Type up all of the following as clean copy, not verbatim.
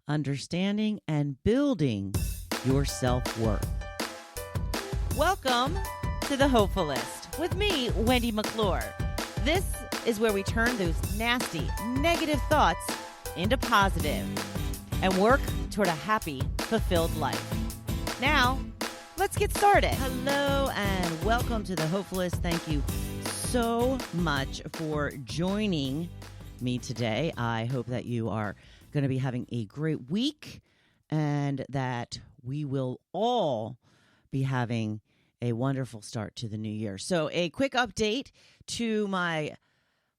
understanding, and building your self-worth. Welcome to the Hopefulist with me, Wendy McClure. This is where we turn those nasty, negative thoughts into positive and work toward a happy, fulfilled life. Now, let's get started. Hello and welcome to the Hopefulist. Thank you so much for joining me today. I hope that you are going to be having a great week and that we will all be having a wonderful start to the new year. So a quick update to my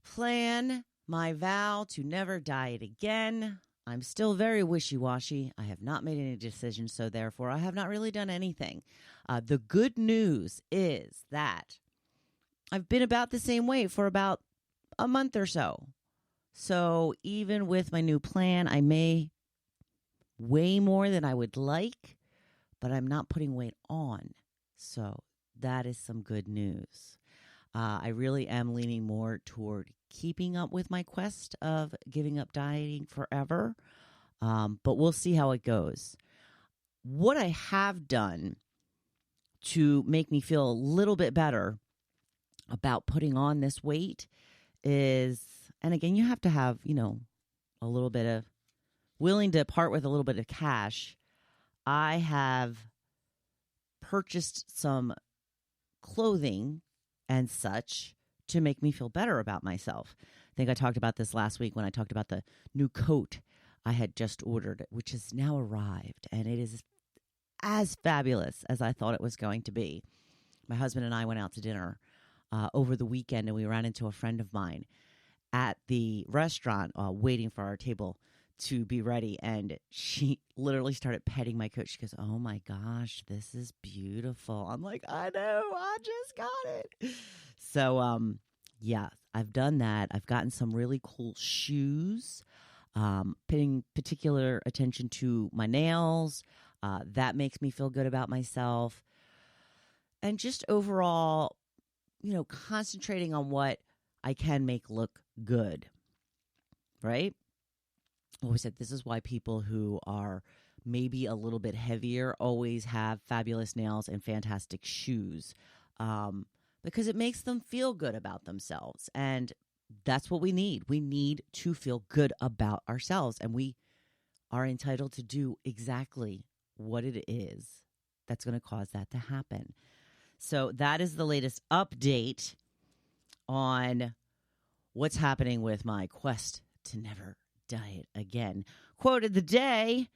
plan, my vow to never diet again. I'm still very wishy-washy. I have not made any decisions, so therefore I have not really done anything. The good news is that I've been about the same weight for about a month or so. So even with my new plan, I may weigh more than I would like, but I'm not putting weight on. So that is some good news. I really am leaning more toward keeping up with my quest of giving up dieting forever, but we'll see how it goes. What I have done to make me feel a little bit better about putting on this weight is, and again, you have to have, a little bit of willing to part with a little bit of cash. I have purchased some clothing and such to make me feel better about myself. I think I talked about this last week when I talked about the new coat I had just ordered, which has now arrived, and it is as fabulous as I thought it was going to be. My husband and I went out to dinner over the weekend, and we ran into a friend of mine at the restaurant waiting for our table to be ready, and she literally started petting my coat. She goes, "Oh my gosh, this is beautiful." I'm like, "I know, I just got it." So, yeah, I've done that. I've gotten some really cool shoes, paying particular attention to my nails. That makes me feel good about myself. And just overall, concentrating on what I can make look good, right? I always said this is why people who are maybe a little bit heavier always have fabulous nails and fantastic shoes, because it makes them feel good about themselves. And that's what we need. We need to feel good about ourselves, and we are entitled to do exactly what it is that's going to cause that to happen. So that is the latest update on what's happening with my quest to never diet again. Quote of the day: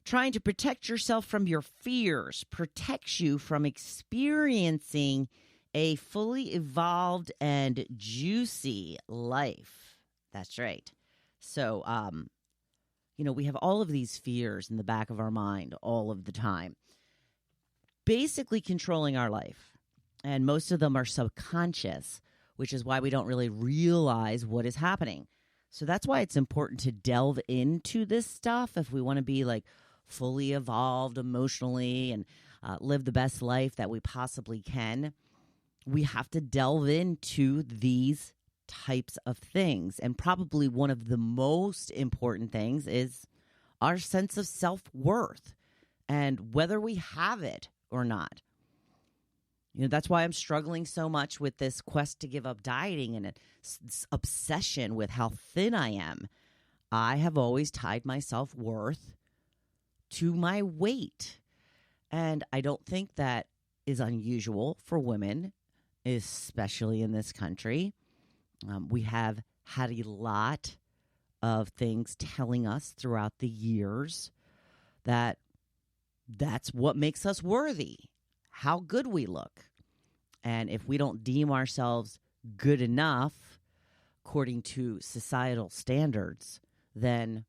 trying to protect yourself from your fears protects you from experiencing a fully evolved and juicy life. That's right. So, we have all of these fears in the back of our mind all of the time, basically controlling our life. And most of them are subconscious, which is why we don't really realize what is happening. So that's why it's important to delve into this stuff if we want to be fully evolved emotionally and live the best life that we possibly can. We have to delve into these types of things. And probably one of the most important things is our sense of self-worth and whether we have it or not. That's why I'm struggling so much with this quest to give up dieting and this obsession with how thin I am. I have always tied my self-worth to my weight. And I don't think that is unusual for women, especially in this country. We have had a lot of things telling us throughout the years that that's what makes us worthy, how good we look. And if we don't deem ourselves good enough according to societal standards, then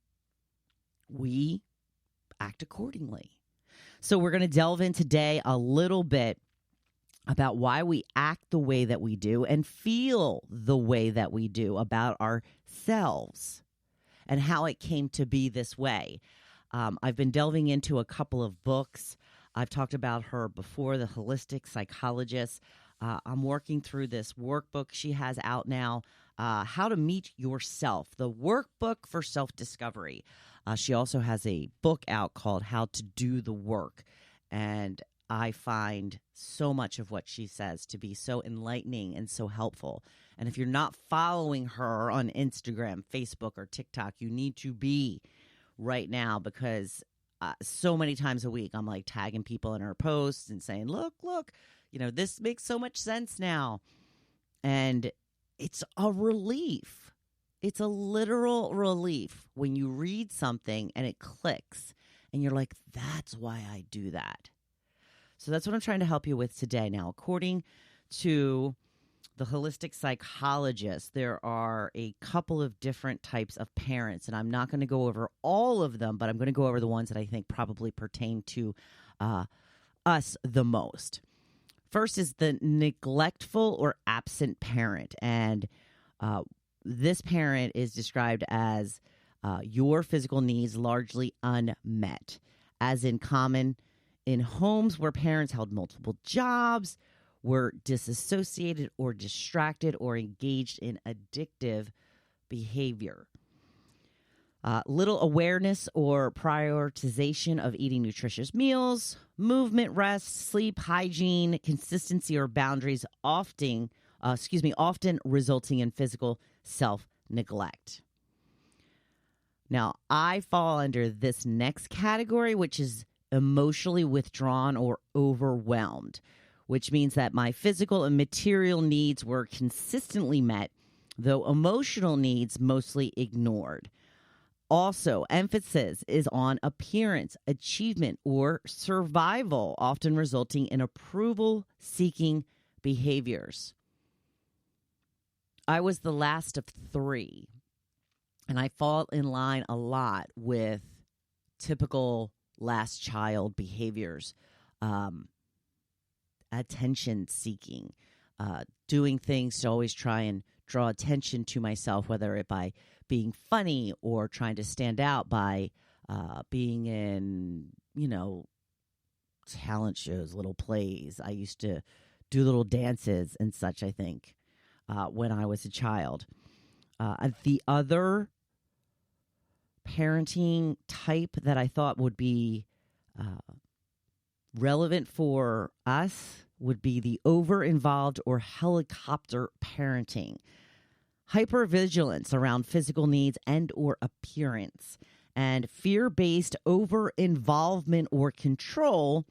we act accordingly. So we're going to delve in today a little bit about why we act the way that we do and feel the way that we do about ourselves and how it came to be this way. I've been delving into a couple of books. I've talked about her before, the holistic psychologist. I'm working through this workbook she has out now, How to Meet Yourself, the workbook for self-discovery. She also has a book out called How to Do the Work. And I find so much of what she says to be so enlightening and so helpful. And if you're not following her on Instagram, Facebook, or TikTok, you need to be right now, because so many times a week I'm like tagging people in her posts and saying, look, this makes so much sense now. And it's a relief. It's a literal relief when you read something and it clicks and you're like, that's why I do that. So that's what I'm trying to help you with today. Now, according to the holistic psychologist, there are a couple of different types of parents, and I'm not going to go over all of them, but I'm going to go over the ones that I think probably pertain to us the most. First is the neglectful or absent parent, and this parent is described as your physical needs largely unmet, as in common in homes where parents held multiple jobs, were disassociated or distracted, or engaged in addictive behavior. Little awareness or prioritization of eating nutritious meals, movement, rest, sleep, hygiene, consistency, or boundaries, often resulting in physical self-neglect. Now, I fall under this next category, which is emotionally withdrawn or overwhelmed, which means that my physical and material needs were consistently met, though emotional needs mostly ignored. Also, emphasis is on appearance, achievement, or survival, often resulting in approval-seeking behaviors. I was the last of three, and I fall in line a lot with typical last child behaviors. Attention seeking, doing things to always try and draw attention to myself, whether it by being funny or trying to stand out by being in, talent shows, little plays. I used to do little dances and such, I think, when I was a child. The other parenting type that I thought would be relevant for us would be the over-involved or helicopter parenting. Hypervigilance around physical needs and or appearance, and fear-based over-involvement or control,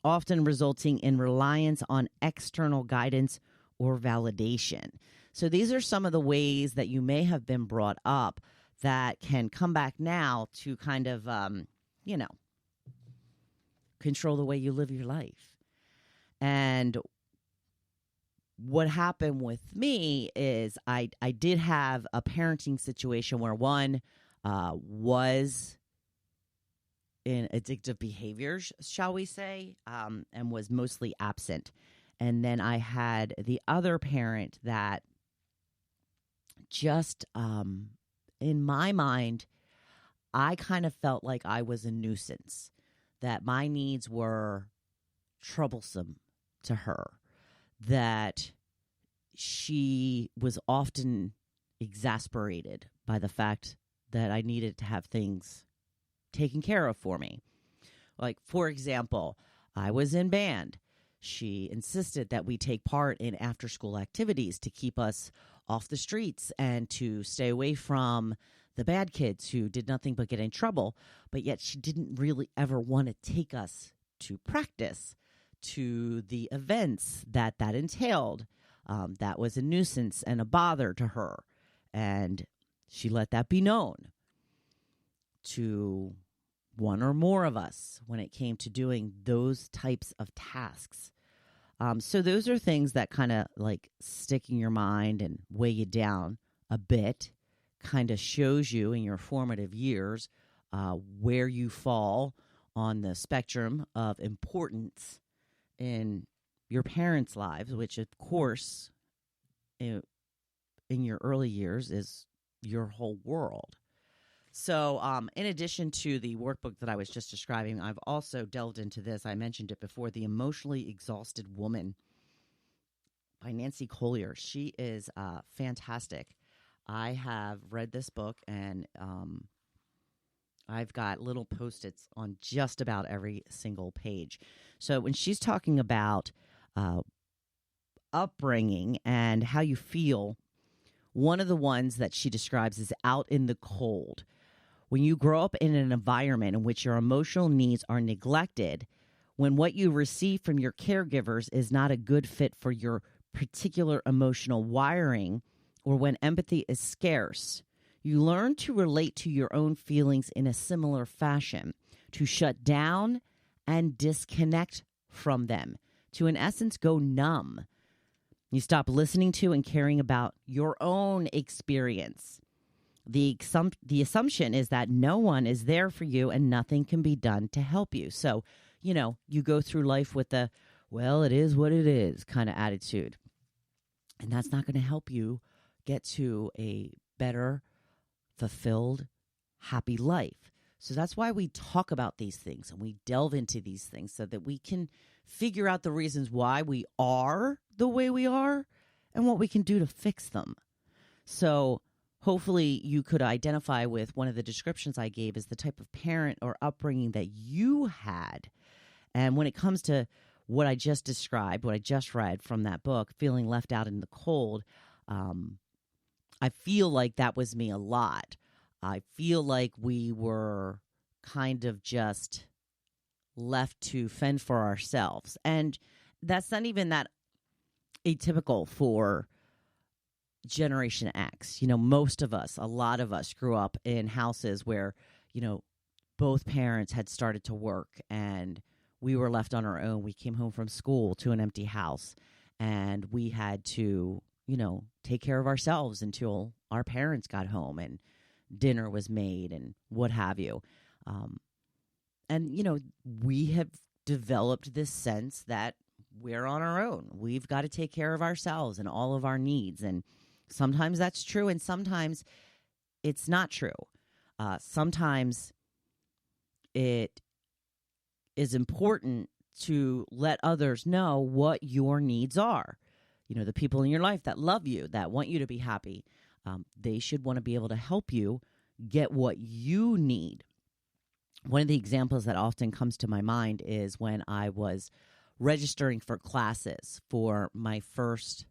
often resulting in reliance on external guidance or validation. So these are some of the ways that you may have been brought up that can come back now to kind of, control the way you live your life. And what happened with me is I did have a parenting situation where one was in addictive behaviors, shall we say, and was mostly absent. And then I had the other parent that just, in my mind, I kind of felt like I was a nuisance, that my needs were troublesome to her, that she was often exasperated by the fact that I needed to have things taken care of for me. Like, for example, I was in band. She insisted that we take part in after-school activities to keep us off the streets and to stay away from the bad kids who did nothing but get in trouble. But yet she didn't really ever want to take us to practice, to the events that entailed. That was a nuisance and a bother to her. And she let that be known to one or more of us when it came to doing those types of tasks. So those are things that kind of like stick in your mind and weigh you down a bit, kind of shows you in your formative years where you fall on the spectrum of importance in your parents' lives, which, of course, in your early years is your whole world. So in addition to the workbook that I was just describing, I've also delved into this. I mentioned it before, The Emotionally Exhausted Woman by Nancy Collier. She is fantastic. I have read this book, and I've got little Post-its on just about every single page. So when she's talking about upbringing and how you feel, one of the ones that she describes is out in the cold. When you grow up in an environment in which your emotional needs are neglected, when what you receive from your caregivers is not a good fit for your particular emotional wiring, or when empathy is scarce, you learn to relate to your own feelings in a similar fashion, to shut down and disconnect from them, to in essence go numb. You stop listening to and caring about your own experience. The assumption is that no one is there for you and nothing can be done to help you. So, you go through life with the, well, it is what it is kind of attitude. And that's not going to help you get to a better, fulfilled, happy life. So that's why we talk about these things and we delve into these things so that we can figure out the reasons why we are the way we are and what we can do to fix them. So hopefully you could identify with one of the descriptions I gave as the type of parent or upbringing that you had. And when it comes to what I just described, what I just read from that book, feeling left out in the cold, I feel like that was me a lot. I feel like we were kind of just left to fend for ourselves. And that's not even that atypical for Generation X. Most of us, a lot of us grew up in houses where, both parents had started to work and we were left on our own. We came home from school to an empty house and we had to, take care of ourselves until our parents got home and dinner was made and what have you. And we have developed this sense that we're on our own. We've got to take care of ourselves and all of our needs. And sometimes that's true and sometimes it's not true. Sometimes it is important to let others know what your needs are. The people in your life that love you, that want you to be happy, they should want to be able to help you get what you need. One of the examples that often comes to my mind is when I was registering for classes for my first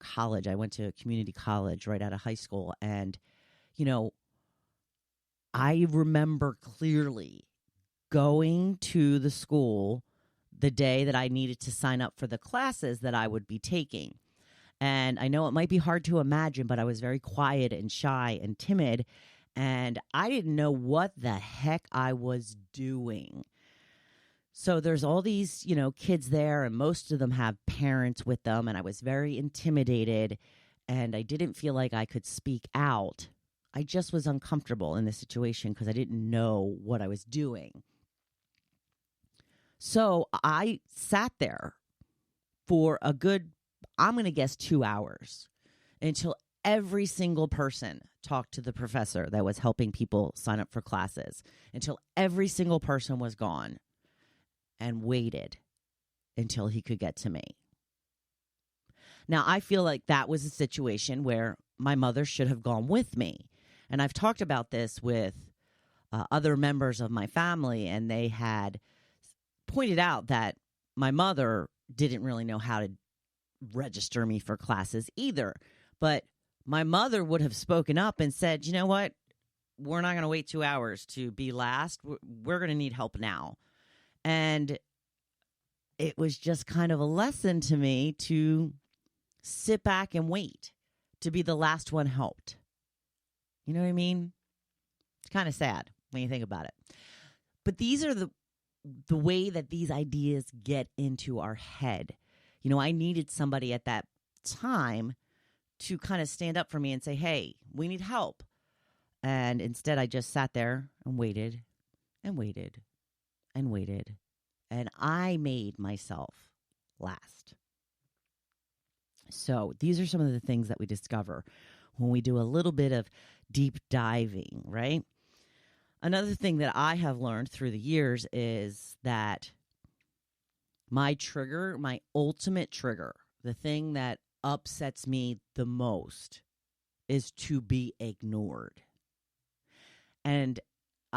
college. I went to a community college right out of high school. And, I remember clearly going to the school the day that I needed to sign up for the classes that I would be taking. And I know it might be hard to imagine, but I was very quiet and shy and timid. And I didn't know what the heck I was doing. So there's all these, kids there, and most of them have parents with them. And I was very intimidated and I didn't feel like I could speak out. I just was uncomfortable in the situation because I didn't know what I was doing. So I sat there for a good, I'm going to guess 2 hours until every single person talked to the professor that was helping people sign up for classes, until every single person was gone, and waited until he could get to me. Now, I feel like that was a situation where my mother should have gone with me. And I've talked about this with other members of my family, and they had pointed out that my mother didn't really know how to register me for classes either. But my mother would have spoken up and said, you know what? We're not going to wait 2 hours to be last. We're going to need help now. And it was just kind of a lesson to me to sit back and wait to be the last one helped. You know what I mean? It's kind of sad when you think about it. But these are the way that these ideas get into our head. I needed somebody at that time to kind of stand up for me and say, hey, we need help. And instead I just sat there and waited and waited and waited. And I made myself last. So these are some of the things that we discover when we do a little bit of deep diving, right? Another thing that I have learned through the years is that my trigger, my ultimate trigger, the thing that upsets me the most is to be ignored. And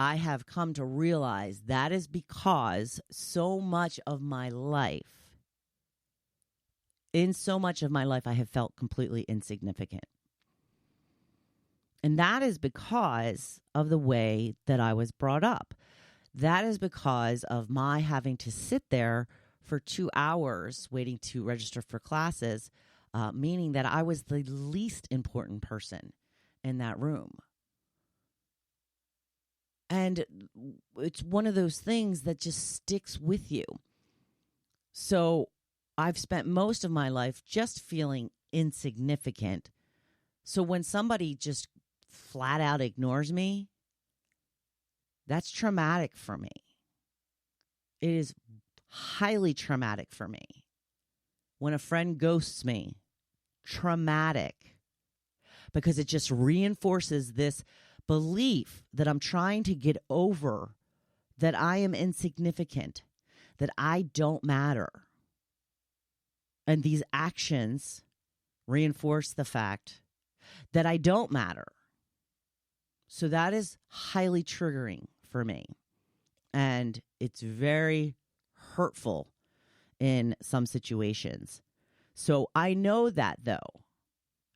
I have come to realize that is because in so much of my life, I have felt completely insignificant. And that is because of the way that I was brought up. That is because of my having to sit there for 2 hours waiting to register for classes, meaning that I was the least important person in that room. And it's one of those things that just sticks with you. So I've spent most of my life just feeling insignificant. So when somebody just flat out ignores me, that's traumatic for me. It is highly traumatic for me. When a friend ghosts me, traumatic, because it just reinforces this belief that I'm trying to get over, that I am insignificant, that I don't matter. And these actions reinforce the fact that I don't matter. So that is highly triggering for me. And it's very hurtful in some situations. So I know that, though.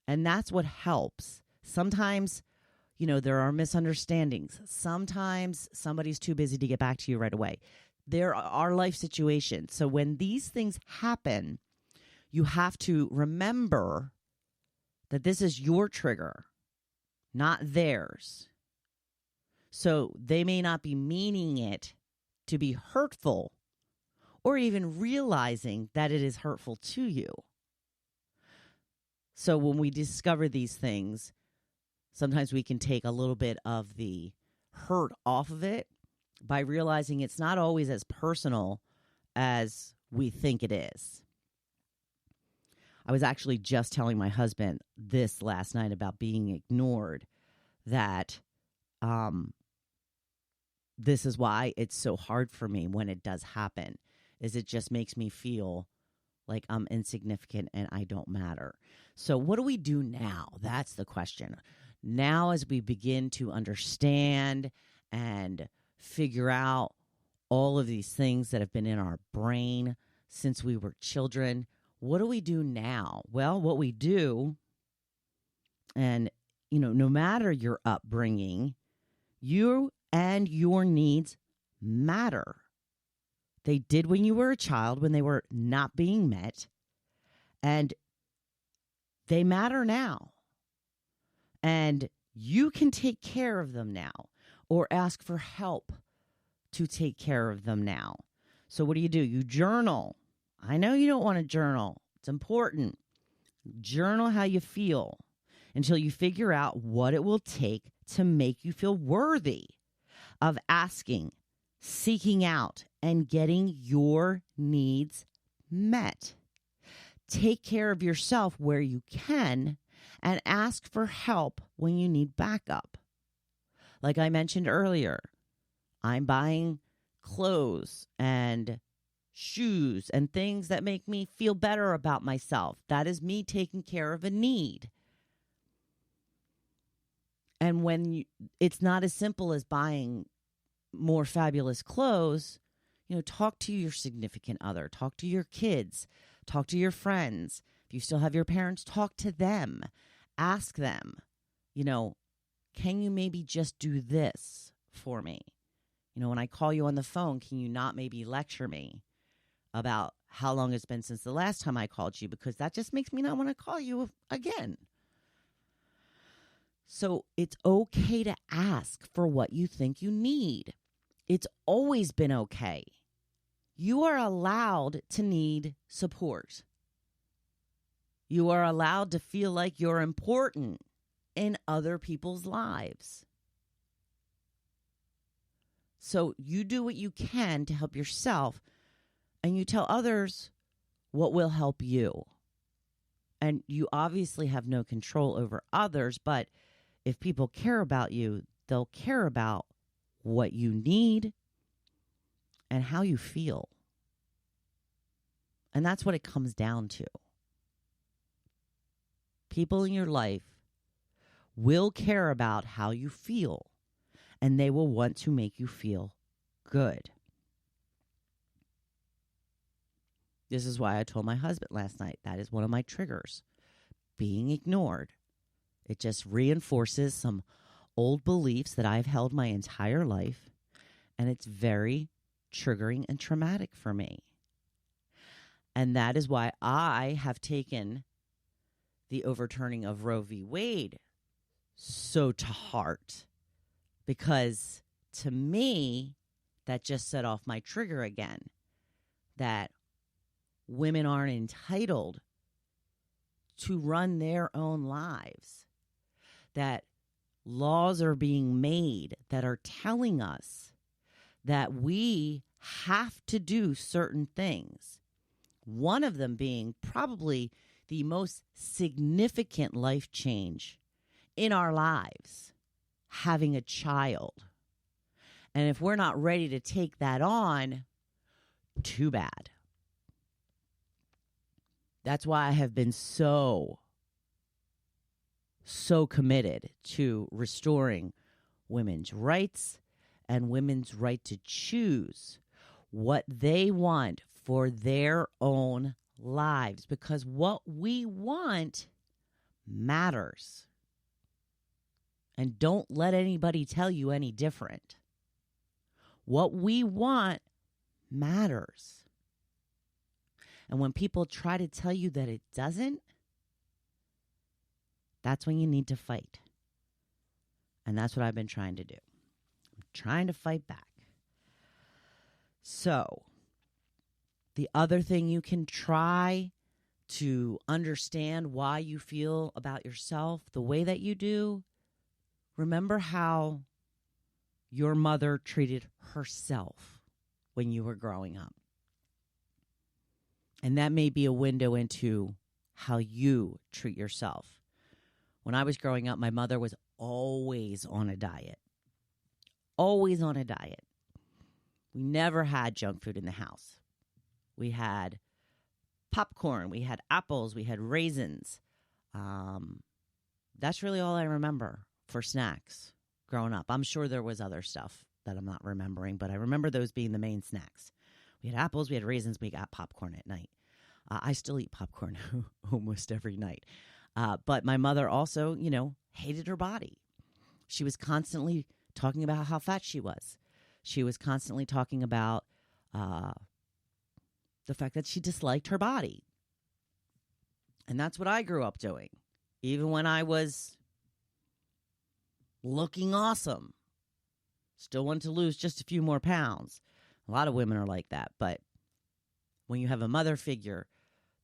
And that's what helps. Sometimes, there are misunderstandings. Sometimes somebody's too busy to get back to you right away. There are life situations. So when these things happen, you have to remember that this is your trigger, not theirs. So they may not be meaning it to be hurtful or even realizing that it is hurtful to you. So when we discover these things, sometimes we can take a little bit of the hurt off of it by realizing it's not always as personal as we think it is. I was actually just telling my husband this last night about being ignored, that this is why it's so hard for me when it does happen, is it just makes me feel like I'm insignificant and I don't matter. So what do we do now? That's the question. Now, as we begin to understand and figure out all of these things that have been in our brain since we were children, what do we do now? Well, what we do, and, no matter your upbringing, you and your needs matter. They did when you were a child, when they were not being met, and they matter now. And you can take care of them now, or ask for help to take care of them now. So what do? You journal. I know you don't want to journal. It's important. Journal how you feel until you figure out what it will take to make you feel worthy of asking, seeking out, and getting your needs met. Take care of yourself where you can and ask for help when you need backup. Like I mentioned earlier, I'm buying clothes and shoes and things that make me feel better about myself. That is me taking care of a need. And when it's not as simple as buying more fabulous clothes, talk to your significant other, talk to your kids, talk to your friends. If you still have your parents, talk to them. Ask them, can you maybe just do this for me? When I call you on the phone, can you not maybe lecture me about how long it's been since the last time I called you? Because that just makes me not want to call you again. So it's okay to ask for what you think you need. It's always been okay. You are allowed to need support. You are allowed to feel like you're important in other people's lives. So you do what you can to help yourself, and you tell others what will help you. And you obviously have no control over others, but if people care about you, they'll care about what you need and how you feel. And that's what it comes down to. People in your life will care about how you feel. and they will want to make you feel good. This is why I told my husband last night, that is one of my triggers, being ignored. It just reinforces some old beliefs that I've held my entire life, and it's very triggering and traumatic for me. And that is why I have taken the overturning of Roe v. Wade so to heart, because to me, that just set off my trigger again, that women aren't entitled to run their own lives, that laws are being made that are telling us that we have to do certain things. One of them being probably the most significant life change in our lives, having a child. And if we're not ready to take that on, too bad. That's why I have been so committed to restoring women's rights and women's right to choose what they want for their own lives, because what we want matters. And don't let anybody tell you any different. What we want matters. And when people try to tell you that it doesn't, that's when you need to fight. And that's what I've been trying to do. I'm trying to fight back. So, the other thing you can try to understand why you feel about yourself the way that you do, remember how your mother treated herself when you were growing up. And that may be a window into how you treat yourself. When I was growing up, my mother was always on a diet. Always on a diet. We never had junk food in the house. We had popcorn, we had apples, we had raisins. That's really all I remember for snacks growing up. I'm sure there was other stuff that I'm not remembering, but I remember those being the main snacks. We had apples, we had raisins, we got popcorn at night. I still eat popcorn almost every night. But my mother also, hated her body. She was constantly talking about how fat she was. She was constantly talking about the fact that she disliked her body. And that's what I grew up doing. Even when I was looking awesome, still wanted to lose just a few more pounds. A lot of women are like that. But when you have a mother figure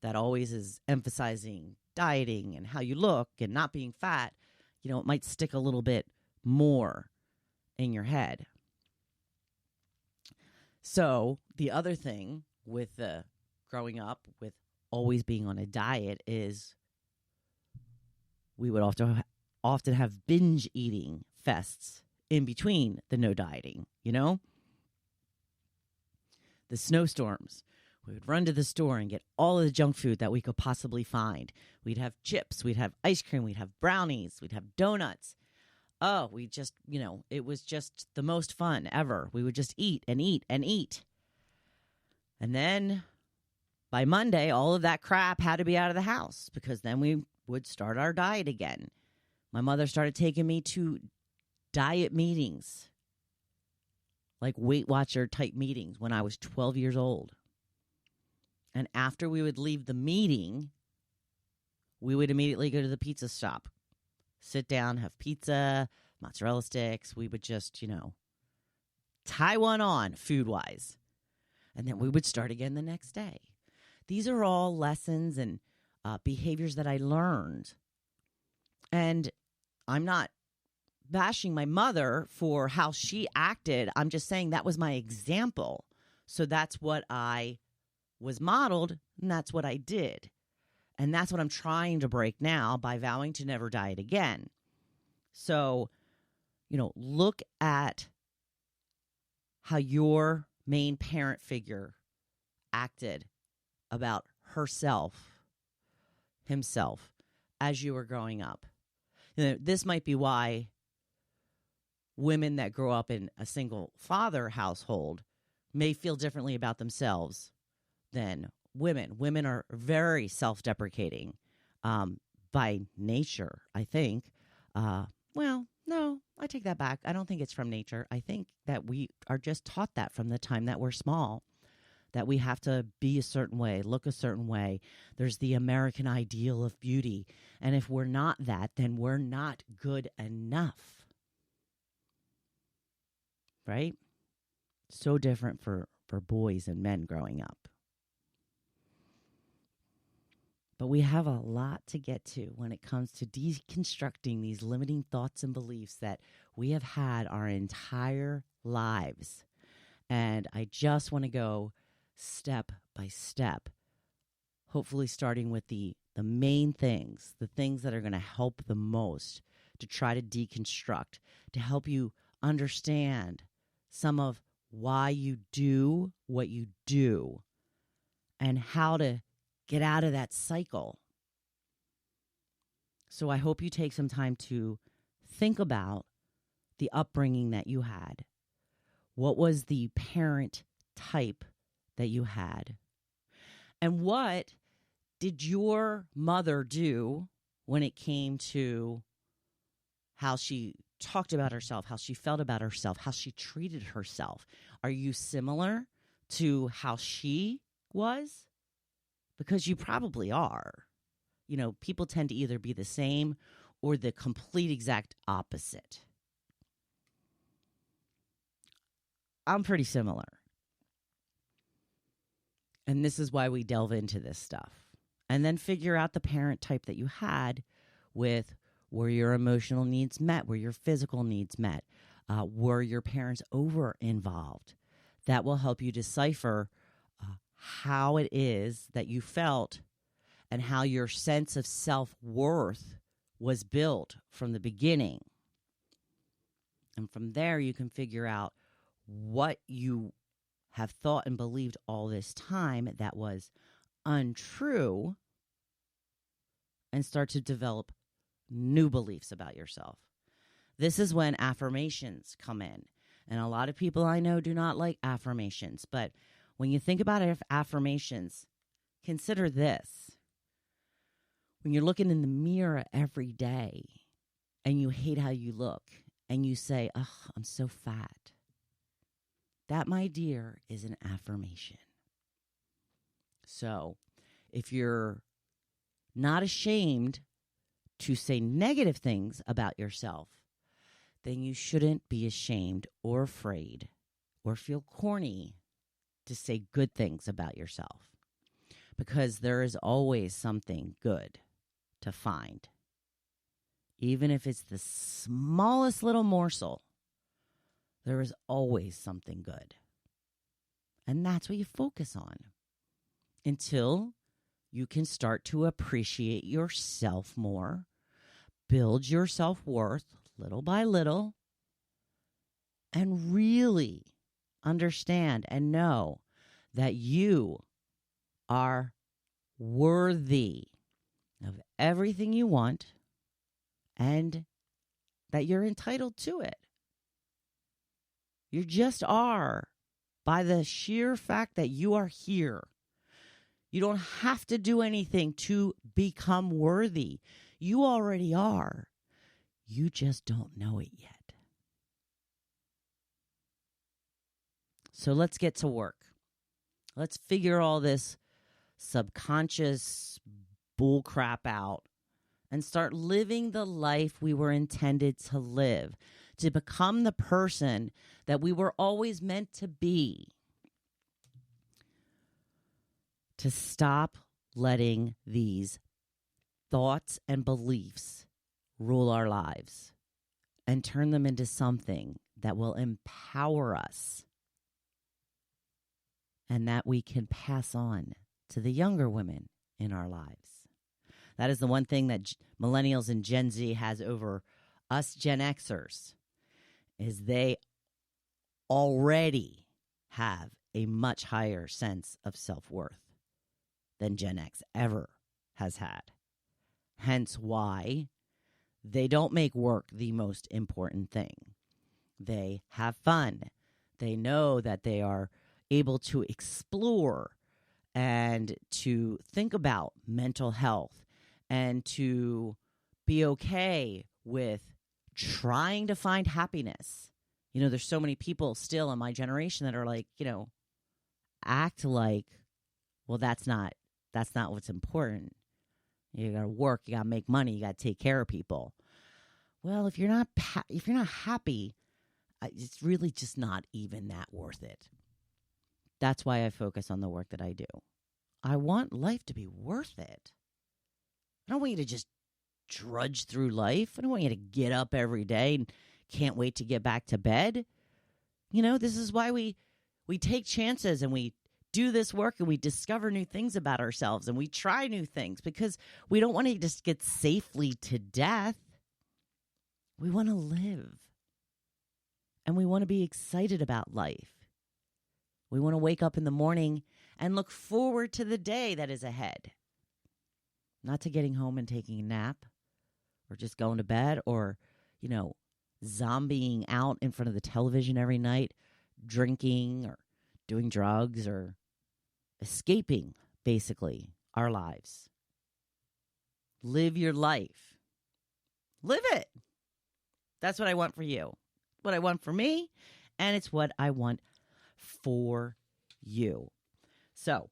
that always is emphasizing dieting and how you look and not being fat, it might stick a little bit more in your head. So the other thing with growing up with always being on a diet is we would often have binge eating fests in between the no dieting, The snowstorms. We would run to the store and get all of the junk food that we could possibly find. We'd have chips, we'd have ice cream, we'd have brownies, we'd have donuts. Oh, we just, it was just the most fun ever. We would just eat and eat and eat. And then by Monday, all of that crap had to be out of the house because then we would start our diet again. My mother started taking me to diet meetings, like Weight Watcher type meetings when I was 12 years old. And after we would leave the meeting, we would immediately go to the pizza shop, sit down, have pizza, mozzarella sticks. We would just, tie one on food-wise. And then we would start again the next day. These are all lessons and behaviors that I learned. And I'm not bashing my mother for how she acted. I'm just saying that was my example. So that's what I was modeled, and that's what I did. And that's what I'm trying to break now by vowing to never diet again. So, look at how your main parent figure acted about himself, as you were growing up. This might be why women that grow up in a single father household may feel differently about themselves than women. Women are very self-deprecating by nature, I think. Well, no, I take that back. I don't think it's from nature. I think that we are just taught that from the time that we're small, that we have to be a certain way, look a certain way. There's the American ideal of beauty. And if we're not that, then we're not good enough. Right? So different for boys and men growing up. But we have a lot to get to when it comes to deconstructing these limiting thoughts and beliefs that we have had our entire lives. And I just want to go step by step, hopefully starting with the main things, the things that are going to help the most to try to deconstruct, to help you understand some of why you do what you do and how to get out of that cycle. So I hope you take some time to think about the upbringing that you had. What was the parent type that you had? And what did your mother do when it came to how she talked about herself, how she felt about herself, how she treated herself? Are you similar to how she was? Because you probably are. You know, people tend to either be the same or the complete exact opposite. I'm pretty similar. And this is why we delve into this stuff. And then figure out the parent type that you had with were your emotional needs met, were your physical needs met, were your parents over involved. That will help you decipher how it is that you felt and how your sense of self-worth was built from the beginning. And from there, you can figure out what you have thought and believed all this time that was untrue and start to develop new beliefs about yourself. This is when affirmations come in. And a lot of people I know do not like affirmations. But when you think about affirmations, consider this. When you're looking in the mirror every day and you hate how you look and you say, "Ugh, I'm so fat." That, my dear, is an affirmation. So if you're not ashamed to say negative things about yourself, then you shouldn't be ashamed or afraid or feel corny to say good things about yourself, because there is always something good to find. Even if it's the smallest little morsel, there is always something good. And that's what you focus on until you can start to appreciate yourself more, build your self-worth little by little, and really understand and know that you are worthy of everything you want and that you're entitled to it. You just are, by the sheer fact that you are here. You don't have to do anything to become worthy. You already are. You just don't know it yet. So let's get to work. Let's figure all this subconscious bullcrap out and start living the life we were intended to live, to become the person that we were always meant to be. To stop letting these thoughts and beliefs rule our lives and turn them into something that will empower us and that we can pass on to the younger women in our lives. That is the one thing that millennials and Gen Z has over us Gen Xers, is they already have a much higher sense of self-worth than Gen X ever has had. Hence why they don't make work the most important thing. They have fun. They know that they are able to explore and to think about mental health and to be okay with trying to find happiness. You know, there's so many people still in my generation that are like, act like, well, that's not what's important. You got to work, you got to make money, you got to take care of people. Well, if you're not happy, it's really just not even that worth it. That's why I focus on the work that I do. I want life to be worth it. I don't want you to just drudge through life. I don't want you to get up every day and can't wait to get back to bed. This is why we take chances and we do this work and we discover new things about ourselves and we try new things because we don't want to just get safely to death. We want to live. And we want to be excited about life. We want to wake up in the morning and look forward to the day that is ahead. Not to getting home and taking a nap or just going to bed or, zombieing out in front of the television every night, drinking or doing drugs or escaping, basically, our lives. Live your life. Live it. That's what I want for you. What I want for me, and it's what I want for you. So,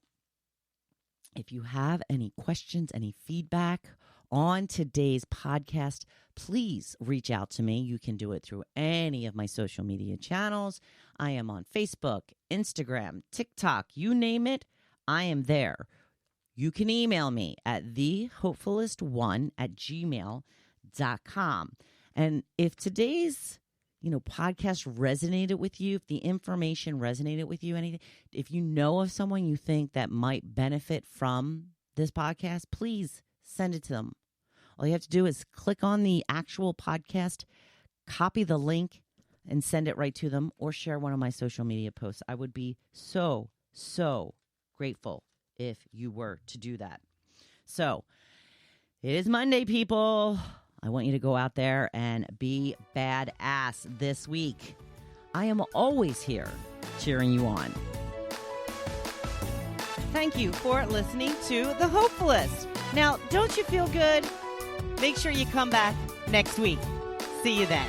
if you have any questions, any feedback on today's podcast, please reach out to me. You can do it through any of my social media channels. I am on Facebook, Instagram, TikTok, you name it, I am there. You can email me at thehopefulist1@gmail.com. And if today's podcast resonated with you, if the information resonated with you, anything, if you know of someone you think that might benefit from this podcast, please send it to them. All you have to do is click on the actual podcast, copy the link, and send it right to them, or share one of my social media posts. I would be so, so grateful if you were to do that. So, it is Monday, people. I want you to go out there and be badass this week. I am always here cheering you on. Thank you for listening to The Hopefulist. Now, don't you feel good? Make sure you come back next week. See you then.